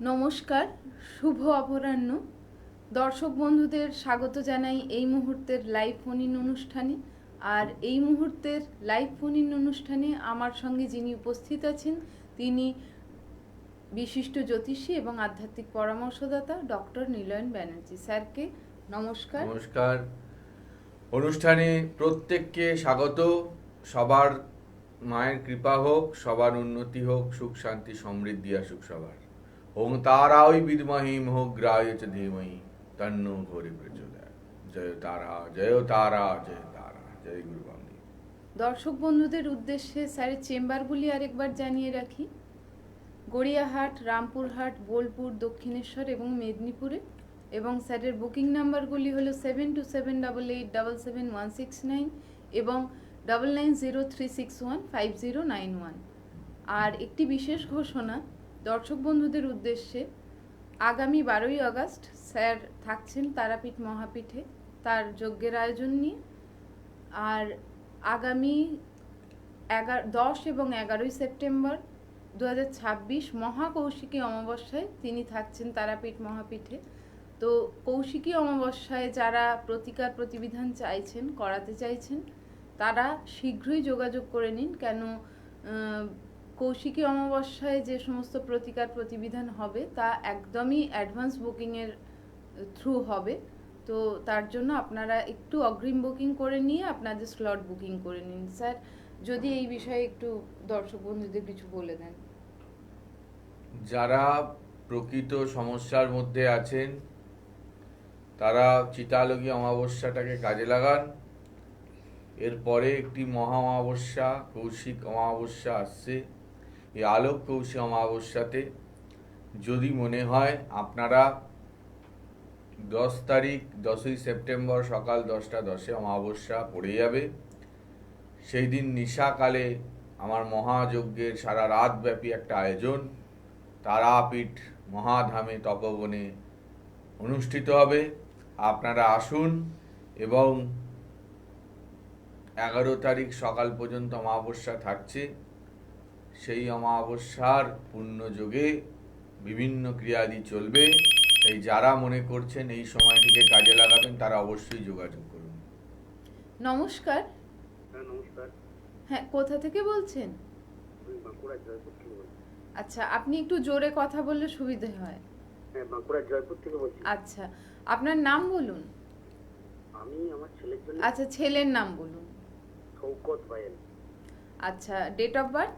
নমস্কার, শুভ অপরাহ্ন। দর্শক বন্ধুদের স্বাগত জানাই এই মুহূর্তের লাইভ ফোন ইন অনুষ্ঠানে। আর এই মুহূর্তের লাইভ ফোন ইন অনুষ্ঠানে আমার সঙ্গে যিনি উপস্থিত আছেন তিনি বিশিষ্ট জ্যোতিষী এবং আধ্যাত্মিক পরামর্শদাতা ডক্টর নীলয়ন ব্যানার্জি। স্যারকে নমস্কার। নমস্কার। অনুষ্ঠানে প্রত্যেককে স্বাগত। সবার মায়ের কৃপা হোক, সবার উন্নতি হোক, সুখ শান্তি সমৃদ্ধি আসুক সবার। ওং তারাই বিদ্মহি মোহগ্রায় চ ধীমহি তন্নো ঘোরে প্রচোদয়াৎ। জয় তারা, জয় তারা, জয় তারা, জয় গুরু বামদেব। দর্শক বন্ধুদের উদ্দেশ্যে স্যারের চেম্বারগুলি আরেকবার জানিয়ে রাখি। গড়িয়াহাট, রামপুরহাট, বোলপুর, দক্ষিণেশ্বর এবং মেদিনীপুরে। এবং স্যারের বুকিং নাম্বারগুলি হলো 7278877169 এবং 9903615091। আর একটি বিশেষ ঘোষণা দর্শক বন্ধুদের উদ্দেশ্যে, আগামী 12ই আগস্ট স্যার থাকছেন তারাপীঠ মহাপীঠে তার যজ্ঞের আয়োজন নিয়ে। আর আগামী 10 এবং 11ই সেপ্টেম্বর 2026 মহাকৌশিকী অমাবস্যায় তিনি থাকছেন তারাপীঠ মহাপীঠে। তো কৌশিকী অমাবস্যায় যারা প্রতিকার প্রতিবিধান চাইছেন, করাতে চাইছেন, তারা শীঘ্রই যোগাযোগ করে নিন। কেন কৌশিকী অমাবস্যায় যে সমস্ত প্রতিকার প্রতিবিধান হবে তা একদমই অ্যাডভান্স বুকিংয়ের থ্রু হবে। তো তার জন্য আপনারা একটু অগ্রিম বুকিং করে নিয়ে আপনাদের স্লট বুকিং করে নিন। স্যার, যদি এই বিষয়ে একটু দর্শক বন্ধুদের কিছু বলে দেন। যারা প্রকৃত সমস্যার মধ্যে আছেন তারা চিতালগী অমাবস্যাটাকে কাজে লাগান। এরপরে একটি মহা অমাবস্যা কৌশিক অমাবস্যা আসছে। এই আলোক কৌশিক অমাবস্যাতে যদি মনে হয় আপনারা 10 তারিখ 10ই সেপ্টেম্বর সকাল 10টা 10 অমাবস্যা পড়ে যাবে, সেই দিন নিশাকালে আমার মহাযজ্ঞের সারা রাত ব্যাপী একটা আয়োজন তারাপীঠ মহাধামে তপবনে অনুষ্ঠিত হবে। আপনারা আসুন এবং 11 তারিখ সকাল পর্যন্ত অমাবস্যা থাকছে। সেই অমাবস্যার পুণ্যযোগে বিভিন্ন ক্রিয়াদি চলবে। এই যারা মনে করছেন এই সময়টিকে কাজে লাগাবেন তারা অবশ্যই যোগাযোগ করুন। নমস্কার। নমস্কার। হ্যাঁ, কোথা থেকে বলছেন? আমি বাঁকুড়া জয়পুর থেকে বলছি। আচ্ছা, আপনি একটু জোরে কথা বললে সুবিধে হয়। হ্যাঁ, বাঁকুড়া জয়পুর থেকে বলছি। আচ্ছা, আপনার নাম বলুন। আমি আমার ছেলের জন্য। আচ্ছা, ছেলের নাম বলুন। শৌকত বায়েল। আচ্ছা, ডেট অফ বার্থ?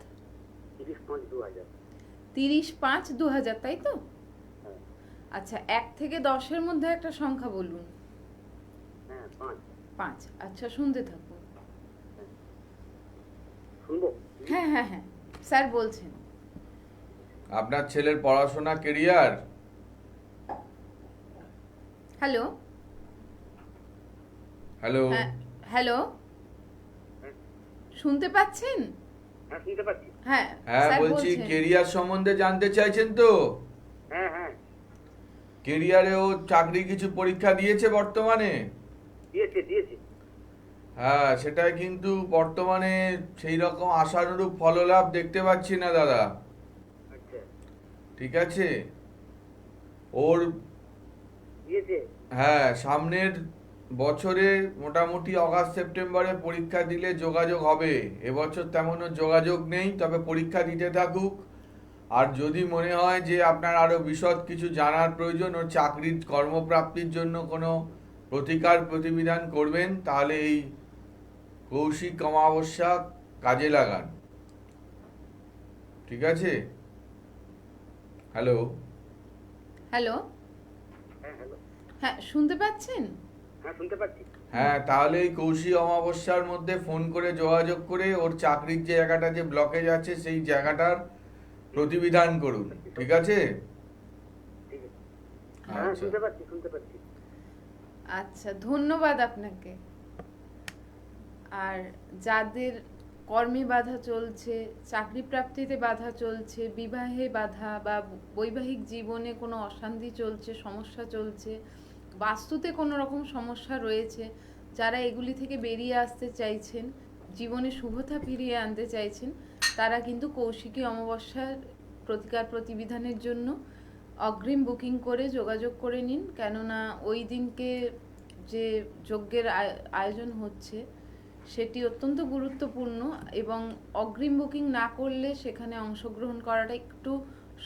30/5/2000। 30/5/2000, তাই তো? হ্যাঁ। আচ্ছা, 1 থেকে 10-এর মধ্যে একটা সংখ্যা বলুন। হ্যাঁ, 5। 5। আচ্ছা, শুনতে থাকুন। শুনবো? হ্যাঁ হ্যাঁ হ্যাঁ, স্যার বলছেন। আপনার ছেলের পড়াশোনা কেরিয়ার? হ্যালো। হ্যালো। হ্যাঁ, হ্যালো, শুনতে পাচ্ছেন? হ্যাঁ, শুনতে পাচ্ছি। হ্যাঁ হ্যাঁ স্যার বলছি, বলছেন। কেরিয়ার সম্বন্ধে জানতে চাইছেন তো? হ্যাঁ হ্যাঁ, কেরিয়ারে ও চাকরি কিছু পরীক্ষা দিয়েছে বর্তমানে? দিয়েছে। হ্যাঁ, সেটাই কিন্তু বর্তমানে সেই রকম আশানুরূপ ফললাভ দেখতে পাচ্ছি না দাদা। আচ্ছা। ঠিক আছে, ওর দিয়েছে। হ্যাঁ সামনের বছরে মোটামুটি অগাস্ট সেপ্টেম্বরে পরীক্ষা দিলে যোগাযোগ হবে। এবছর তেমনও যোগাযোগ নেই, তবে পরীক্ষা দিতে থাকুক। আর যদি মনে হয় যে আপনার আরো বিশদ কিছু জানার প্রয়োজন, ওর চাকরির কর্মপ্রাপ্তির জন্য কোনো প্রতিকার প্রতিবিধান করবেন, তাহলে এই কৌশিক অমাবস্যা কাজে লাগান। ঠিক আছে? হ্যালো। হ্যালো। হ্যাঁ, হ্যালো। হ্যাঁ, শুনতে পাচ্ছেন? হ্যাঁ, শুনতে পাচ্ছি। হ্যাঁ, তাহলে এই কৌশিক অমাবস্যার মধ্যে ফোন করে যোগাযোগ করে ওর চাকরির যে জায়গাটা যে ব্লকেজ আছে সেই জায়গাটার প্রতিবিধান করুন। ঠিক আছে? ঠিক আছে। হ্যাঁ, আচ্ছা। শুনতে পাচ্ছি। আচ্ছা, ধন্যবাদ আপনাকে। আর যাদের কর্মে বাধা চলছে, চাকরি প্রাপ্তিতে বাধা চলছে, বিবাহে বাধা বা বৈবাহিক জীবনে কোনো অশান্তি চলছে, সমস্যা চলছে, বাস্তুতে কোনো রকম সমস্যা রয়েছে, যারা এগুলি থেকে বেরিয়ে আসতে চাইছেন, জীবনে শুভতা ফিরিয়ে আনতে চাইছেন, তারা কিন্তু কৌশিকী অমাবস্যার প্রতিকার প্রতিবিধানের জন্য অগ্রিম বুকিং করে যোগাযোগ করে নিন, কেননা ওই দিনকে যে যজ্ঞের আয়োজন হচ্ছে সেটি অত্যন্ত গুরুত্বপূর্ণ এবং অগ্রিম বুকিং না করলে সেখানে অংশগ্রহণ করাটা একটু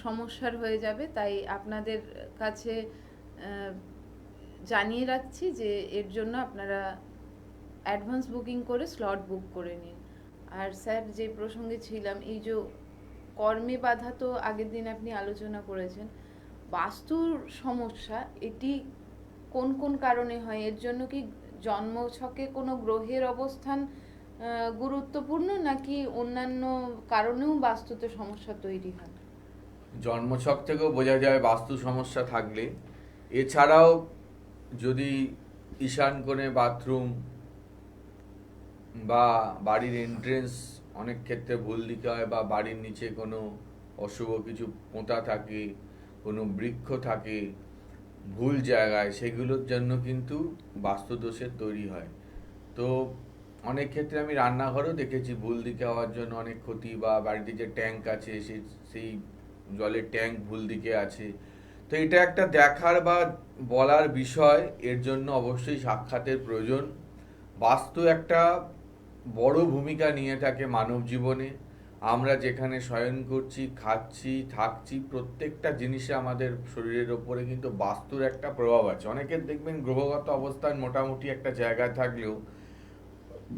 সমস্যার হয়ে যাবে। তাই আপনাদের কাছে জানিয়ে রাখছি যে এর জন্য আপনারা অ্যাডভান্স বুকিং করে স্লট বুক করে নিন। আর স্যার, যে প্রসঙ্গে ছিলাম, এই যে কর্মে বাধা তো আগের দিন আপনি আলোচনা করেছেন। বাস্তুর সমস্যা এটি কোন কোন কারণে হয়? এর জন্য কি জন্মছকে কোনো গ্রহের অবস্থান গুরুত্বপূর্ণ, নাকি অন্যান্য কারণেও বাস্তুতে সমস্যা তৈরি হয়? জন্মছক থেকেও বোঝা যায় বাস্তু সমস্যা থাকলে। এছাড়াও যদি ঈশান কোণে বাথরুম বা বাড়ির এন্ট্রেন্স অনেক ক্ষেত্রে ভুল দিকে হয়, বা বাড়ির নিচে কোনো অশুভ কিছু পোঁতা থাকে, কোনো বৃক্ষ থাকে ভুল জায়গায়, সেগুলোর জন্য কিন্তু বাস্তুদোষের তৈরি হয়। তো অনেক ক্ষেত্রে আমি রান্নাঘরেও দেখেছি ভুল দিকে হওয়ার জন্য অনেক ক্ষতি, বা বাড়িতে যে ট্যাঙ্ক আছে সেই জলের ট্যাঙ্ক ভুল দিকে আছে। তো এটা একটা দেখার বা বলার বিষয়, এর জন্য অবশ্যই সাক্ষাতের প্রয়োজন। বাস্তু একটা বড় ভূমিকা নিয়ে থাকে মানব জীবনে। আমরা যেখানে শয়ন করছি, খাচ্ছি, থাকছি, প্রত্যেকটা জিনিসে আমাদের শরীরের ওপরে কিন্তু বাস্তুর একটা প্রভাব আছে। অনেকের দেখবেন গ্রহগত অবস্থান মোটামুটি একটা জায়গায় থাকলেও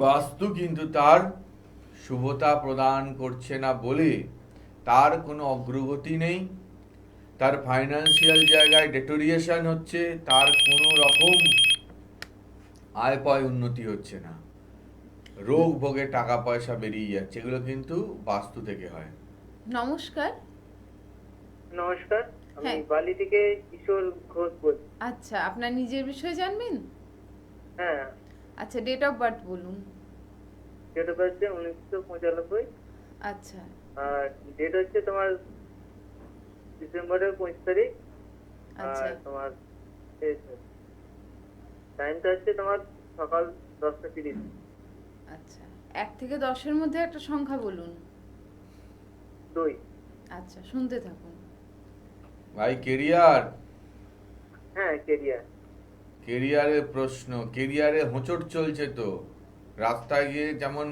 বাস্তু কিন্তু তার শুভতা প্রদান করছে না বলে তার কোনো অগ্রগতি নেই, তার ফাইন্যান্সিয়াল জায়গায় ডেটোরিয়েশন হচ্ছে, তার কোনো রকম আয় পায় উন্নতি হচ্ছে না, রোগ ভোগে টাকা পয়সা বেরিয়ে যাচ্ছে। এগুলো কিন্তু বাস্তু থেকে হয়। নমস্কার। নমস্কার, আমি হ্যাঁ। বালি থেকে কিশোর ঘোষ বলছি। আচ্ছা, আপনার নিজের বিষয়ে জানবেন? হ্যাঁ, আচ্ছা, ডেট অফ বার্থ বলুন। Date of birth 1995। আচ্ছা। আর ডেট হচ্ছে তোমার ডিসেম্বরের 5 তারিখ। আচ্ছা। আর তোমার টাইমটা হচ্ছে তোমার সকাল 10টা 30। আচ্ছা, 1 থেকে 10-এর মধ্যে একটা সংখ্যা বলুন। 2। আচ্ছা, শুনতে থাকুন। ভাই, কেরিয়ার, হ্যাঁ, কেরিয়ার। কেরিয়ারের প্রশ্ন, কেরিয়ারে হোঁচট চলছে তো। রাস্তায় গিয়ে যেমন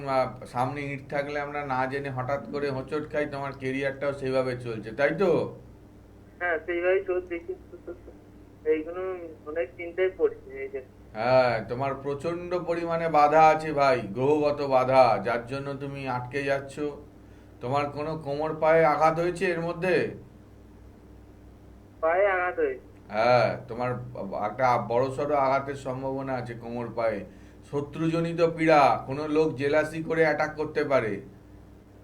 সামনে ইট থাকলে আমরা না জেনে হঠাৎ করে হোঁচট খাই, তোমার কেরিয়ারটাও সেইভাবে চলছে, তাই তো? হ্যাঁ, সেইভাবেই চলছে, কিন্তু এইগুলো অনেক চিন্তায় পড়ছে এই যে। হ্যাঁ, তোমার প্রচন্ড পরিমাণে বাধা আছে ভাই, গ্রহগত বাধা, যার জন্য তুমি আটকে যাচ্ছ। তোমার কোনো কোমর পায়ে আঘাত হয়েছে এর মধ্যে? পায়ে আঘাত হয়েছে। হ্যাঁ, তোমার একটা বড়সড় আঘাতের সম্ভাবনা আছে কোমর পায়ে। শত্রুজনিত পীড়া, কোনো লোক জেলাসি করে অ্যাটাক করতে পারে,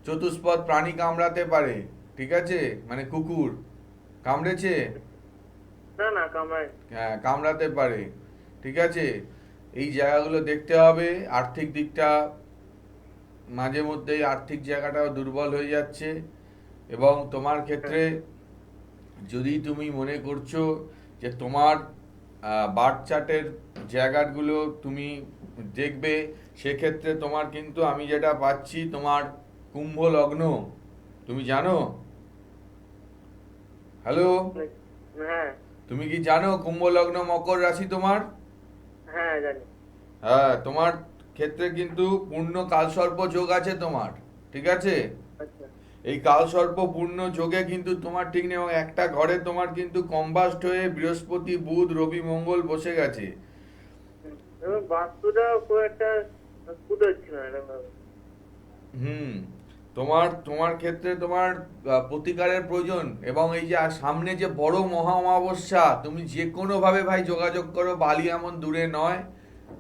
চতুষ্পদ প্রাণী কামড়াতে পারে, ঠিক আছে, মানে কুকুর কামড়েছে, না না, কামায়। হ্যাঁ কামড়াতে পারে, ঠিক আছে। এই জায়গাগুলো দেখতে হবে। আর্থিক দিকটা মাঝে মধ্যেই আর্থিক জায়গাটাও দুর্বল হয়ে যাচ্ছে। এবং তোমার ক্ষেত্রে যদি তুমি মনে করছো যে তোমার বার্থ চার্টের জায়গাগুলো তুমি দেখবে, সেক্ষেত্রে তোমার কিন্তু আমি যেটা পাচ্ছি, তোমার কুম্ভ লগ্ন, তুমি জানো? হ্যালো, হ্যাঁ তুমি কি জানো কুম্ভ লগ্ন মকর রাশি তোমার? হ্যাঁ, জানি। হ্যাঁ, তোমার ক্ষেত্রে কিন্তু পূর্ণ কালসর্প যোগ আছে তোমার, ঠিক আছে। আচ্ছা। এই কালসর্প পূর্ণ যোগে কিন্তু তোমার ঠিক নেই, এবং একটা ঘরে তোমার কিন্তু কম্বাস্ট হয়ে বৃহস্পতি, বুধ, রবি, মঙ্গল বসে গেছে। এবং বাস্তুটা খুব একটা ফুট হচ্ছে না এরকম ভাবে। হুম, তোমার তোমার ক্ষেত্রে তোমার প্রতিকারের প্রয়োজন। এবং এই যে সামনে যে বড় মহা অমাবস্যা, তুমি যে কোনো ভাবে ভাই যোগাযোগ করো, বালি এমন দূরে নয়,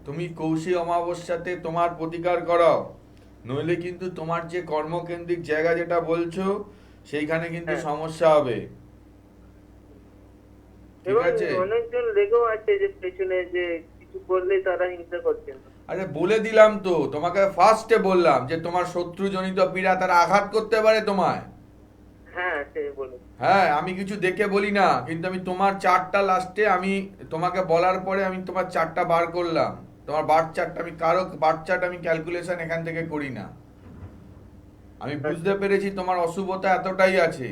তুমি কৌশিক অমাবস্যাতে তোমার প্রতিকার করাও, নইলে কিন্তু তোমার যে কর্মকেন্দ্রিক জায়গা যেটা বলছো, সেইখানে কিন্তু হ্যাঁ। সমস্যা হবে, ঠিক এবং আছে। অনেকজন লেগেও আছে যে পেছনে, যে কিছু করলেই তারা হিংসা করছেন। আরে বলে দিলাম তো তোমাকে, ফার্স্টে বললাম যে তোমার শত্রুজনিত পীড়া, তারা আঘাত করতে পারে তোমায়। হ্যাঁ, সে বলুন। হ্যাঁ, আমি কিছু দেখে বলি না, কিন্তু আমি তোমার চারটা লাস্টে আমি তোমাকে বলার পরে আমি তোমার চারটা বার করলাম, তোমার বার্থ চার্ট। আমি কারো বার্থ চার্ট আমি ক্যালকুলেশন এখান থেকে করি না। আমি বুঝতে পেরেছি তোমার অশুভতা এতটাই আছে,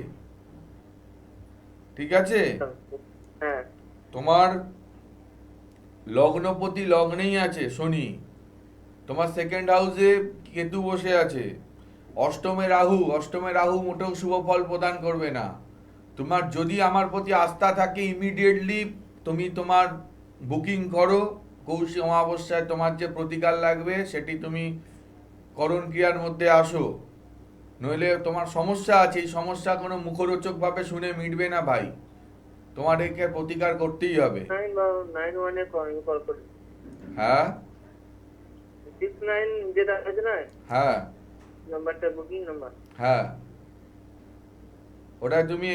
ঠিক আছে? হ্যাঁ তোমার লগ্নপতি লগ্নেই আছে শনি, তোমার সেকেন্ড হাউসে কেতু বসে আছে, অষ্টমে রাহু মোটেও শুভ ফল প্রদান করবে না। তোমার যদি আমার প্রতি আস্থা থাকে, ইমিডিয়েটলি তুমি তোমার বুকিং করো, কৌশিক অমাবস্যায় তোমার যে প্রতিকার লাগবে সেটি তুমি করণ ক্রিয়ার মধ্যে আসো। নইলে তোমার সমস্যা আছে, এই সমস্যা কোনো মুখরোচক ভাবে শুনে মিটবে না ভাই, তোমার একে প্রতিকার করতেই হবে। 991 কল করি। হ্যাঁ 69 যেটা আছে না হ্যাঁ নাম্বারটা, বুকিং নাম্বার। হ্যাঁ, ওটা তুমি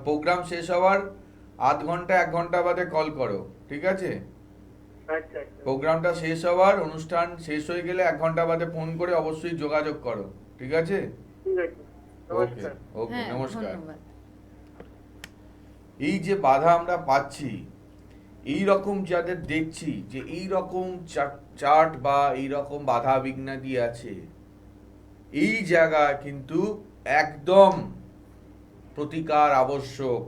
প্রোগ্রাম শেষ হওয়ার আধ ঘন্টা 1 ঘন্টা বাদে কল করো, ঠিক আছে? আচ্ছা আচ্ছা প্রোগ্রামটা শেষ হওয়ার, অনুষ্ঠান শেষ হয়ে গেলে 1 ঘন্টা বাদে ফোন করে অবশ্যই যোগাযোগ করো, ঠিক আছে? ঠিক আছে, ওকে নমস্কার। ওকে, হ্যাঁ, নমস্কার। ধন্যবাদ। এই যে বাধা আমরা পাচ্ছি, এই রকম যাদের দেখছি যে এই রকম চার্ট বা এই রকম বাধা বিঘ্নাদি আছে, এই জায়গায় কিন্তু একদম প্রতিকার আবশ্যক।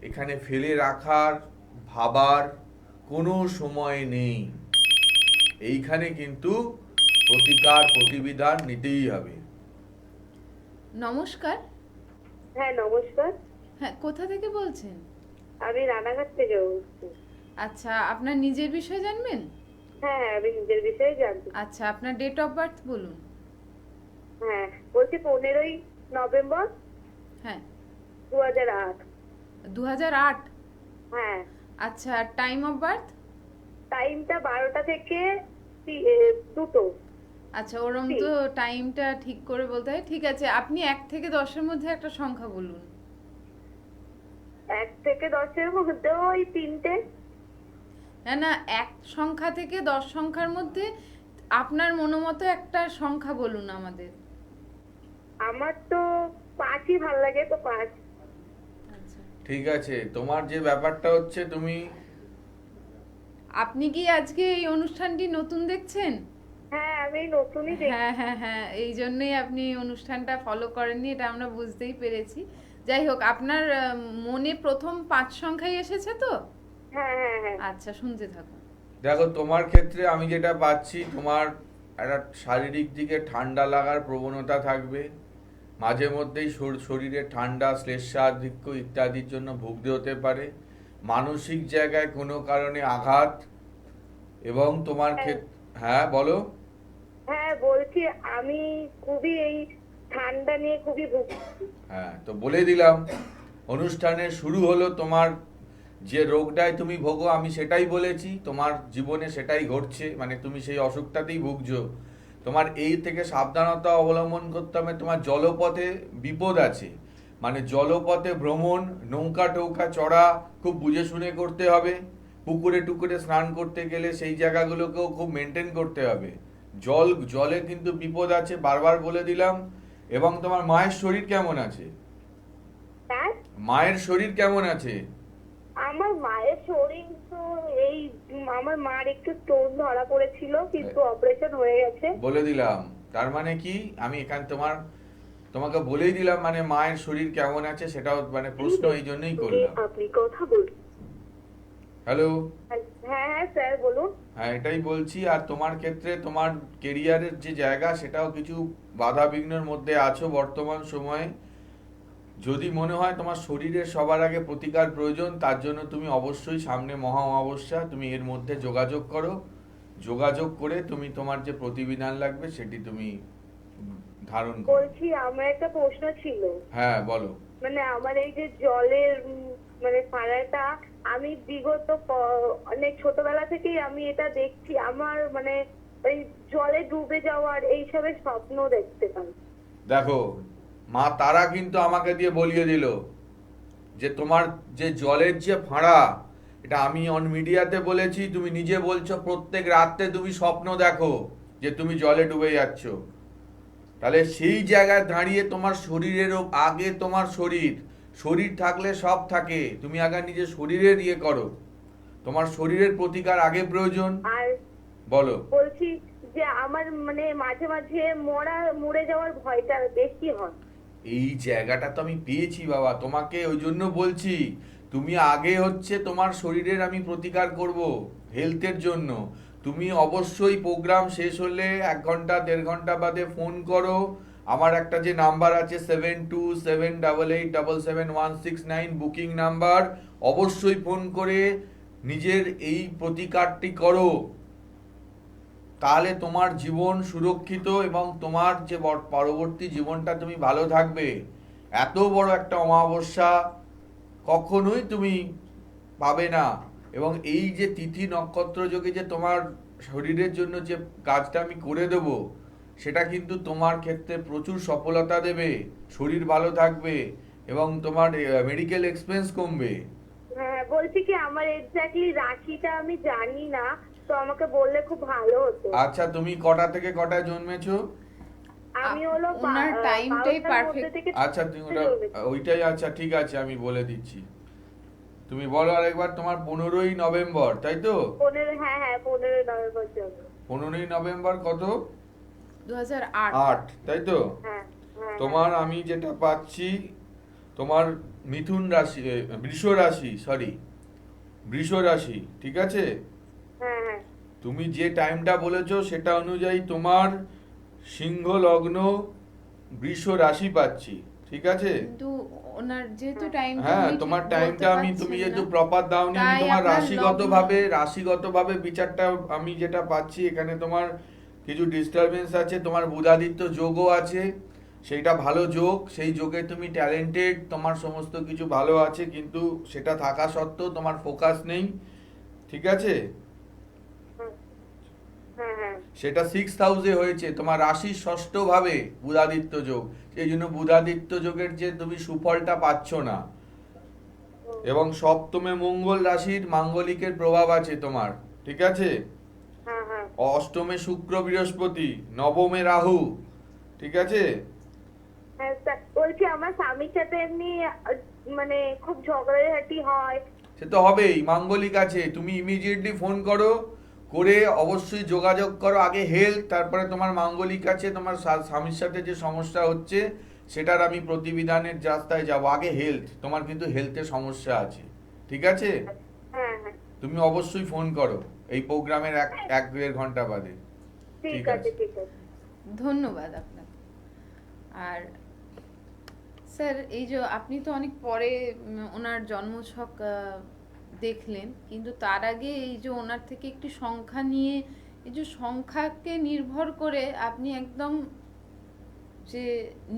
এখানে ফেলে রাখার ভাবার কোনো সময় নেই, এইখানে কিন্তু প্রতিকার প্রতিবিধান নিতেই হবে। নমস্কার। হ্যাঁ নমস্কার, হ্যাঁ, কোথা থেকে বলছেন? আমি রানাঘাট থেকে বলছি। আচ্ছা, আপনার নিজের বিষয় জানবেন? হ্যাঁ আমি নিজের বিষয়ে জানতে। আচ্ছা, আপনার ডেট অফ বার্থ বলুন। হ্যাঁ বলছি 15ই নভেম্বর হ্যাঁ, 2008। 2008। হ্যাঁ আচ্ছা, টাইম অফ বার্থ? টাইমটা 12টা থেকে 2টো। আচ্ছা, ওরম তো টাইমটা ঠিক করে বলতে হয়। ঠিক আছে, আপনি 1 থেকে 10-এর মধ্যে একটা সংখ্যা বলুন। 1 থেকে 10-এর মধ্যে ওই 3টে। না না, 1 সংখ্যা থেকে 10 সংখ্যার মধ্যে আপনার মনোমতো একটা সংখ্যা বলুন আমাদের। আমার তো 5ই ভালো লাগে, তো 5। আচ্ছা, ঠিক আছে, তোমার যে ব্যাপারটা হচ্ছে, তুমি আপনি কি আজকে এই অনুষ্ঠানটি নতুন দেখছেন? হ্যাঁ আমি নতুনই দেখি। হ্যাঁ হ্যাঁ হ্যাঁ, এই জন্যই আপনি এই অনুষ্ঠানটা ফলো করেননি, এটা আমরা বুঝতেই পেরেছি। যাই হোক, আপনার মনে প্রথম 5 সংখ্যাই এসেছে তো? হ্যাঁ হ্যাঁ হ্যাঁ। আচ্ছা, শুনতে থাকুন। দেখো, তোমার ক্ষেত্রে আমি যেটা পাচ্ছি, তোমার একটা শারীরিক দিকে ঠান্ডা লাগার প্রবণতা থাকবে, মাঝে মধ্যেই শরীরে ঠান্ডা, শ্লেষ্মাধিক্য ইত্যাদির জন্য ভুগতে হতে পারে, মানসিক জায়গায় কোনো কারণে আঘাত, এবং তোমার ক্ষেত্রে হ্যাঁ বলো। হ্যাঁ বলছি আমি খুবই এই ঠান্ডা নিয়ে খুবই ভুগছি। হ্যাঁ, তো বলে দিলাম, অনুষ্ঠানের শুরু হলো, তোমার যে রোগটায় তুমি ভোগো আমি সেটাই বলেছি, তোমার জীবনে সেটাই ঘটছে, মানে তুমি সেই অসুখটাতেই ভুগছো। তোমার এই থেকে সাবধানতা অবলম্বন করতে হবে। তোমার জলপথে বিপদ আছে, মানে জলপথে ভ্রমণ, নৌকা টৌকা চড়া খুব বুঝে শুনে করতে হবে। পুকুরে টুকুরে স্নান করতে গেলে সেই জায়গাগুলোকেও খুব মেনটেন করতে হবে। জলে কিন্তু বিপদ আছে, বারবার বলে দিলাম। এবং তোমার মায়ের শরীর কেমন আছে? তার মায়ের শরীর কেমন আছে? আমার মায়ের শরীর তো এই আমার মার একটু স্টোন ধরা পড়েছিল, কিন্তু অপারেশন হয়ে গেছে। বলে দিলাম, তার মানে কি, আমি এখানে তোমাকে বলেই দিলাম, মানে মায়ের শরীর কেমন আছে সেটাও মানে প্রশ্ন এই জন্যই করলাম। আপনি কথা বলুন। হ্যালো। হ্যাঁ হ্যাঁ স্যার বলুন। হ্যাঁ, এটাই বলছি। আর তোমার ক্ষেত্রে তোমার কেরিয়ারের যে জায়গা, সেটাও কিছু বাধা বিঘ্নের মধ্যে আছো বর্তমান সময়ে। যদি মনে হয় তোমার শরীরের সবার আগে প্রতিকার প্রয়োজন, তার জন্য তুমি অবশ্যই সামনে মহা অমাবস্যা, তুমি এর মধ্যে যোগাযোগ করো। যোগাযোগ করে তুমি তোমার যে প্রতিবিধান লাগবে সেটি তুমি ধারণ করো। বলছি আমার একটা প্রশ্ন ছিল। হ্যাঁ বলো। মানে আমার এই যে জলের মানে ফাড়াটা, আমি বিগত অনেক ছোটবেলা থেকেই আমি এটা দেখছি। আমার মানে ওই জলে ডুবে যাওয়ার এইসবের স্বপ্ন দেখতে পাই। দেখো, মা তারা কিন্তু আমাকে দিয়ে বলিয়ে দিল যে তোমার যে জলের যে ফাঁড়া, এটা আমি অন মিডিয়াতে বলেছি, তুমি নিজে বলছো প্রত্যেক রাতে তুমি স্বপ্ন দেখো যে তুমি জলে ডুবে যাচ্ছ। তাহলে সেই জায়গায় দাঁড়িয়ে তোমার শরীরেরও আগে, তোমার শরীর থাকলে সব থাকে, তুমি আগে নিজের শরীরের ইয়ে করো, তোমার শরীরের প্রতিকার আগে প্রয়োজন। আর বলো। বলছি যে আমার মানে মাঝে মাঝে মরে যাওয়ার ভয়টা বেশি হয়। এই জায়গাটা তো আমি পেয়েছি বাবা, তোমাকে ওই জন্য বলছি তুমি আগে হচ্ছে তোমার শরীরের আমি প্রতিকার করব হেলথের জন্য। তুমি অবশ্যই প্রোগ্রাম শেষ হলে 1 ঘন্টা 1.5 ঘন্টা বাদে ফোন করো। আমার একটা যে নাম্বার আছে 7278877169 বুকিং নাম্বার, অবশ্যই ফোন করে নিজের এই প্রতিকারটি করো। তাহলে তোমার জীবন সুরক্ষিত এবং তোমার যে পরবর্তী জীবনটা তুমি ভালো থাকবে। এত বড় একটা অমাবস্যা কখনোই তুমি পাবে না। এবং এই যে তিথি নক্ষত্র যোগে যে তোমার শরীরের জন্য যে কাজটা আমি করে দেব, সেটা কিন্তু তোমার ক্ষেত্রে প্রচুর সফলতা দেবে, শরীর ভালো থাকবে এবং তোমার মেডিকেল এক্সপেন্স কমবে। হ্যাঁ, বলছি কি আমার এক্স্যাক্টলি রাশিটা আমি জানি না, তো আমাকে বললে খুব ভালো হতো। আচ্ছা, তুমি কটা থেকে কটায় জন্মেছো? আমি হলো ওনার টাইমটাই 12টার মধ্যে পারফেক্ট। থেকে আচ্ছা, তুমি ওইটাই, আচ্ছা ঠিক আছে, আমি বলে দিচ্ছি। তুমি বলো আরেকবার। তোমার 15ই নভেম্বর, তাই তো? 15, হ্যাঁ হ্যাঁ 15 নভেম্বর জন্য। 15ই নভেম্বর কত? 2008। 8, তাই তো? হ্যাঁ হ্যাঁ তোমার আমি যেটা পাচ্ছি, তোমার মিথুন রাশি, বৃষ রাশি, ঠিক আছে? হ্যাঁ হ্যাঁ তুমি যে টাইমটা বলেছো সেটা অনুযায়ী তোমার সিংহ লগ্ন বৃষ রাশি পাচ্ছি, ঠিক আছে? কিন্তু ওনার যেহেতু টাইমটা হ্যাঁ, তোমার টাইমটা তুমি যেহেতু প্রপার দাওনি, আমি তাই তোমার আপনার রাশিগতভাবে বিচারটা আমি যেটা পাচ্ছি, এখানে তোমার কিছু ডিস্টারবেন্স আছে। তোমার বুধাদিত্য যোগও আছে, সেইটা ভালো যোগ, সেই যোগে তুমি ট্যালেন্টেড, তোমার সমস্ত কিছু ভালো আছে, কিন্তু সেটা থাকা সত্ত্বেও তোমার ফোকাস নেই, ঠিক আছে? হ্যাঁ হ্যাঁ সেটা 6th হাউসে হয়েছে, তোমার রাশির ষষ্ঠ ভাবে বুধাদিত্য যোগ, সেই জন্য বুধাদিত্য যোগের যে তুমি সুফলটা পাচ্ছ না। এবং সপ্তমে মঙ্গল রাশির মাঙ্গলিকের প্রভাব আছে তোমার, ঠিক আছে? হ্যাঁ হ্যাঁ অষ্টমে শুক্র বৃহস্পতি, নবমে রাহু, ঠিক আছে? হ্যাঁ স্যার, বলছি আমার স্বামীর সাথে এমনি মানে খুব ঝগড়াঝাটি হয়। সে তো হবেই, মাঙ্গলিক আছে। তুমি ইমিডিয়েটলি ফোন করো, করে অবশ্যই যোগাযোগ করো। আগে হেলথ, তারপরে তোমার মাঙ্গলিক আছে, তোমার স্বামীর সাথে যে সমস্যা হচ্ছে সেটার আমি প্রতিবিধানের রাস্তায় যাব। আগে হেলথ, তোমার কিন্তু হেলথের সমস্যা আছে, ঠিক আছে? হ্যাঁ হ্যাঁ তুমি অবশ্যই ফোন করো এই প্রোগ্রামের 1-1.5 ঘন্টা বাদে। ঠিক আছে ঠিক আছে। ধন্যবাদ আপনাকে। আর স্যার, এই যে আপনি তো অনেক পরে ওনার জন্মছক দেখলেন, কিন্তু তার আগে এই যে ওনার থেকে একটি সংখ্যা নিয়ে, এই যে সংখ্যাকে নির্ভর করে আপনি একদম যে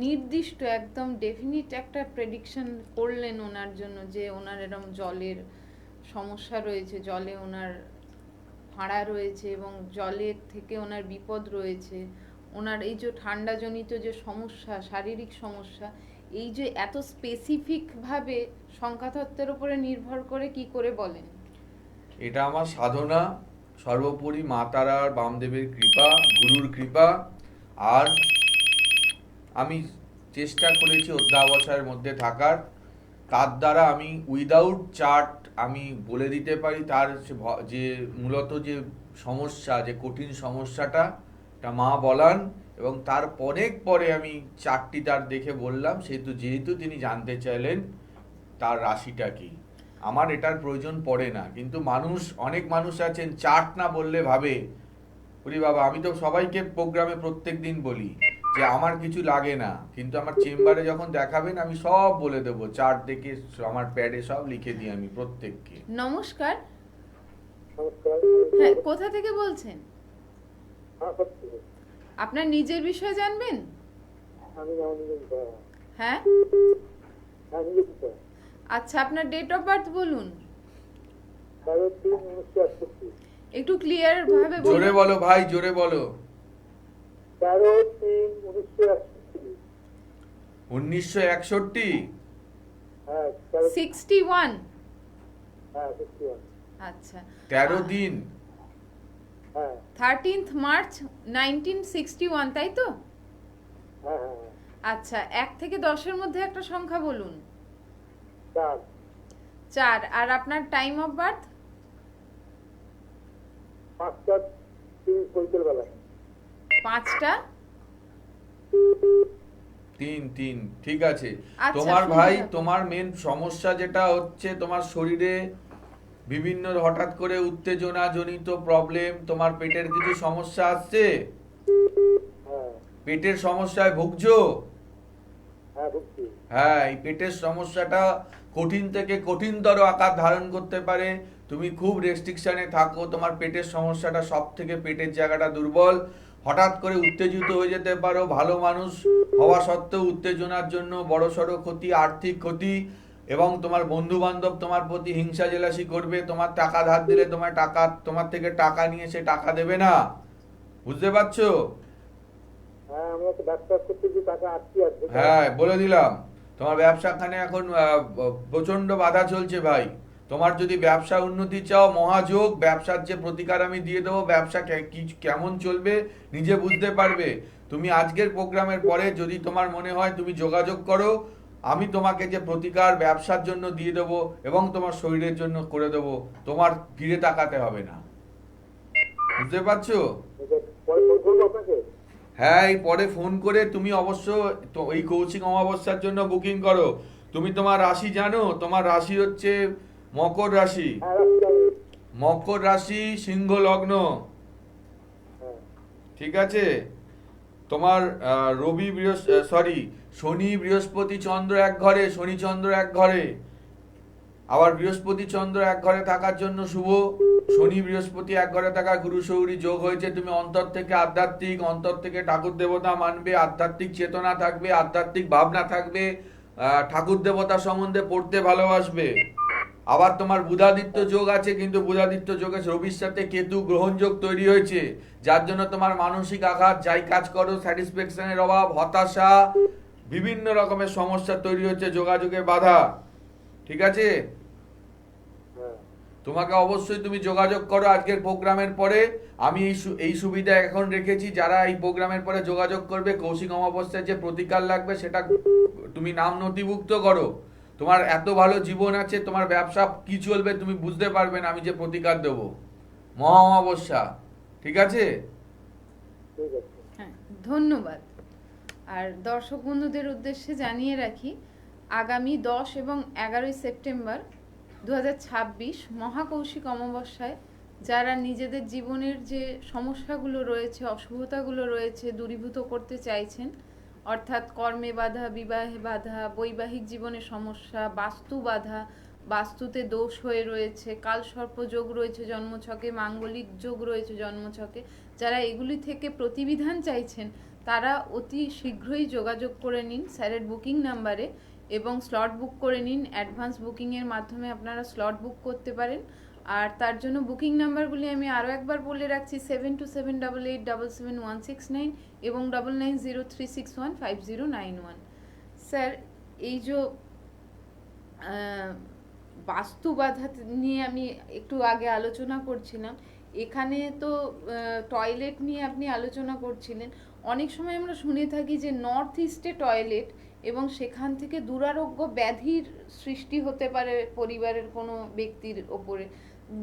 নির্দিষ্ট একদম ডেফিনিট একটা প্রেডিকশন করলেন ওনার জন্য, যে ওনার এরকম জলের সমস্যা রয়েছে, জলে ওনার ফাঁড়া রয়েছে এবং জলের থেকে ওনার বিপদ রয়েছে, ওনার এই যে ঠান্ডাজনিত যে সমস্যা, শারীরিক সমস্যা, এই যে এত স্পেসিফিকভাবে সংখ্যাতত্ত্বের উপরে নির্ভর করে কি করে বলেন? এটা আমার সাধনা, সর্বোপরি মা তারার, বামদেবের কৃপা, গুরুর কৃপা। আর আমি চেষ্টা করেছি অধ্যাবসায়ের মধ্যে থাকার, তার দ্বারা আমি উইদাউট চার্ট আমি বলে দিতে পারি তার যে মূলত যে সমস্যা, যে কঠিন সমস্যাটা, তা মা বলান। এবং তার অনেক পরে আমি চারটি তার দেখে বললাম, যেহেতু তিনি জানতে চাইলেন তার রাশিটা কি। আমার এটার প্রয়োজন পড়ে না, কিন্তু অনেক মানুষ আছেন চার্ট না বললে ভাবে, বলি বাবা আমি তো সবাইকে প্রোগ্রামে প্রত্যেক দিন বলি যে আমার কিছু লাগে না, কিন্তু আমার চেম্বারে যখন দেখাবেন আমি সব বলে দেবো, চার্ট দেখে আমার প্যাডে সব লিখে দিই আমি প্রত্যেককে। নমস্কার। নমস্কার। হ্যাঁ, কোথা থেকে বলছেন? হ্যাঁ, সত্যি। আপনার নিজের বিষয়ে জানবেন? আমি যেমন হ্যাঁ, নিজে কিছু আচ্ছা, আপনার ডেট অফ বার্থ বলুন। 13/3/1968, একটু ক্লিয়ার ভাবে জোরে বলুন। বলো ভাই, জোরে বলো। 13/3/1968। 1961? হ্যাঁ 61। হ্যাঁ 61। আচ্ছা, 13 দিন। হ্যাঁ 13th মার্চ 1961, তাই তো? হ্যাঁ হ্যাঁ হ্যাঁ। আচ্ছা, 1 থেকে 10-এর মধ্যে একটা সংখ্যা বলুন। 4 4। আর আপনার টাইম অফ বার্থ? 5টা 30 বৈকাল বেলা। 5টা 3 ঠিক আছে। আচ্ছা, তোমার শুনতে ভাই থাকো। তোমার মেন সমস্যা যেটা হচ্ছে তোমার শরীরে বিভিন্ন হঠাৎ করে উত্তেজনা জনিত প্রবলেম, তোমার পেটের কিছু সমস্যা আসছে, হ্যাঁ পেটের সমস্যায় ভুগছো। হ্যাঁ বুঝছি। হ্যাঁ, এই পেটের সমস্যাটা কঠিন থেকে কঠিনতর আকার ধারণ করতে পারে। তুমি খুব রেস্ট্রিকশনে থাকো, তোমার পেটের সমস্যাটা সব থেকে পেটের জায়গাটা দুর্বল, হঠাৎ করে উত্তেজিত হয়ে যেতে পারো। ভালো মানুষ হওয়া সত্ত্বেও উত্তেজনার জন্য বড়সড় ক্ষতি, আর্থিক ক্ষতি, এবং তোমার বন্ধু বান্ধব তোমার প্রতি হিংসা জেলাসি করবে। তোমার টাকা ধার দিলে তোমার থেকে টাকা নিয়ে সে টাকা দেবে না। বুঝতে পারছো? হ্যাঁ আমরা তো ব্যবসা করতে গিয়ে টাকা আটকে আছে। হ্যাঁ, বলে দিলাম তোমার ব্যবসাখানে এখন প্রচন্ড বাধা চলছে ভাই। তোমার যদি ব্যবসা উন্নতি চাও, মহাযোগ, ব্যবসার যে প্রতিকার আমি দিয়ে দেবো, ব্যবসা কেমন চলবে নিজে বুঝতে পারবে। তুমি আজকের প্রোগ্রামের পরে যদি তোমার মনে হয় তুমি যোগাযোগ করো, আমি তোমাকে যে প্রতিকার ব্যবসার জন্য দিয়ে দেবো এবং তোমার শরীরের জন্য করে দেবো, তোমার ফিরে তাকাতে হবে না। বুঝতে পারছো? পরে ফোন করবো আপনাকে। হ্যাঁ, এই পরে ফোন করে তুমি অবশ্য তো এই কৌশিক অমাবস্যার জন্য বুকিং করো। তুমি তোমার রাশি জানো? তোমার রাশি হচ্ছে মকর রাশি। হ্যাঁ রাখছি আমি। মকর রাশি, সিংহ লগ্ন। হ্যাঁ ঠিক আছে? তোমার শনি বৃহস্পতি চন্দ্র এক ঘরে, শনি চন্দ্র এক ঘরে, আবার বৃহস্পতি চন্দ্র এক ঘরে থাকার জন্য শুভ। শনি বৃহস্পতি এক ঘরে থাকা গুরু শৌরী যোগ হয়েছে। তুমি অন্তর থেকে আধ্যাত্মিক, অন্তর থেকে ঠাকুর দেবতা মানবে, আধ্যাত্মিক চেতনা থাকবে, আধ্যাত্মিক ভাবনা থাকবে, ঠাকুর দেবতা সম্বন্ধে পড়তে ভালোবাসবে। আবার তোমার বুধাদিত্য যোগ আছে, কিন্তু বুধাদিত্য যোগে রবির সাথে কেতু গ্রহণ যোগ তৈরি হয়েছে, যার জন্য তোমার মানসিক আঘাত, যাই কাজ করো স্যাটিসফ্যাকশনের অভাব, হতাশা, বিভিন্ন রকমের সমস্যা তৈরি হচ্ছে, যোগাযোগে বাধা। ঠিক আছে? হ্যাঁ তোমাকে অবশ্যই তুমি যোগাযোগ করো আজকের প্রোগ্রামের পরে। আমি এই সুবিধা এখন রেখেছি, যারা এই প্রোগ্রামের পরে যোগাযোগ করবে, কৌশিক অমাবস্যার যে প্রতিকার লাগবে সেটা তুমি নাম নথিভুক্ত করো। তোমার এত ভালো জীবন আছে, তোমার ব্যবসা কি চলবে তুমি বুঝতে পারবে না আমি যে প্রতিকার দেবো। মহা অমাবস্যা। ঠিক আছে? ঠিক আছে। হ্যাঁ, ধন্যবাদ। আর দর্শক বন্ধুদের উদ্দেশ্যে জানিয়ে রাখি, আগামী 10 এবং 11 সেপ্টেম্বর 2026 মহাকৌশিক অমাবস্যায় যারা নিজেদের জীবনের যে সমস্যাগুলো রয়েছে, অশুভতাগুলো রয়েছে দূরীভূত করতে চাইছেন, অর্থাৎ কর্মে বাধা, বিবাহে বাধা, বৈবাহিক জীবনে সমস্যা, বাস্তু বাধা, বাস্তুতে দোষ হয়ে রয়েছে, কালসর্প যোগ রয়েছে জন্মছকে, মাঙ্গলিক যোগ রয়েছে জন্মছকে, যারা এগুলি থেকে প্রতিবিধান চাইছেন তারা অতি শীঘ্রই যোগাযোগ করে নিন স্যারের বুকিং নাম্বারে এবং স্লট বুক করে নিন। অ্যাডভান্স বুকিংয়ের মাধ্যমে আপনারা স্লট বুক করতে পারেন। আর তার জন্য বুকিং নাম্বারগুলি আমি আরও একবার বলে রাখছি, 7278771169 এবং 9903615091। স্যার, এই যে বাস্তু বাধা নিয়ে আমি একটু আগে আলোচনা করছিলাম, এখানে তো টয়লেট নিয়ে আপনি আলোচনা করছিলেন। অনেক সময় আমরা শুনে থাকি যে নর্থ ইস্টে টয়লেট এবং সেখান থেকে দুরারোগ্য ব্যাধির সৃষ্টি হতে পারে পরিবারের কোনো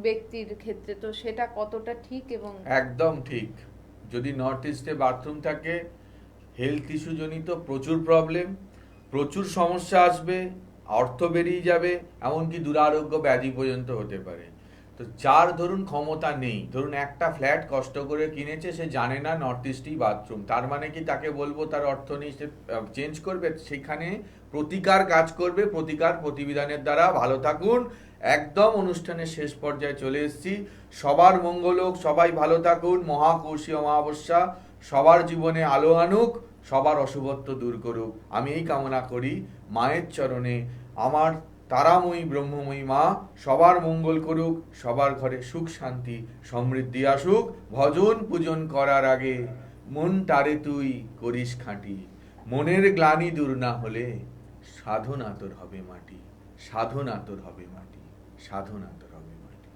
ব্যক্তির ক্ষেত্রে, তো সেটা কতটা ঠিক? এবং একদম ঠিক। যদি নর্থ ইস্টে বাথরুম থাকে, হেলথ ইস্যু জনিত প্রচুর প্রবলেম, প্রচুর সমস্যা আসবে, অর্থ বেরিয়ে যাবে, এমনকি দুরারোগ্য ব্যাধি পর্যন্ত হতে পারে। তো যার ধরুন ক্ষমতা নেই, ধরুন একটা ফ্ল্যাট কষ্ট করে কিনেছে, সে জানে না নর্থ ইস্টই বাথরুম, তার মানে কি তাকে বলবো তার অর্থ নেই সে চেঞ্জ করবে? সেখানে প্রতিকার কাজ করবে, প্রতিকার প্রতিবিধানের দ্বারা। ভালো থাকুন। একদম অনুষ্ঠানের শেষ পর্যায়ে চলে এসেছি। সবার মঙ্গল হোক, সবাই ভালো থাকুন। মহাকৌশিক অমাবস্যা সবার জীবনে আলো আনুক, সবার অশুভত্ব দূর করুক, আমি এই কামনা করি। মায়ের চরণে আমার তারাময়ী ব্রহ্মময়ী মা সবার মঙ্গল করুক, সবার ঘরে সুখ শান্তি সমৃদ্ধি আসুক। ভজন পূজন করার আগে মন তারে তুই করিস খাঁটি, মনের গ্লানি দূর না হলে সাধনা তোর হবে মাটি, সাধনা তোর হবে মাটি, সাধনা তোর হবে মাটি।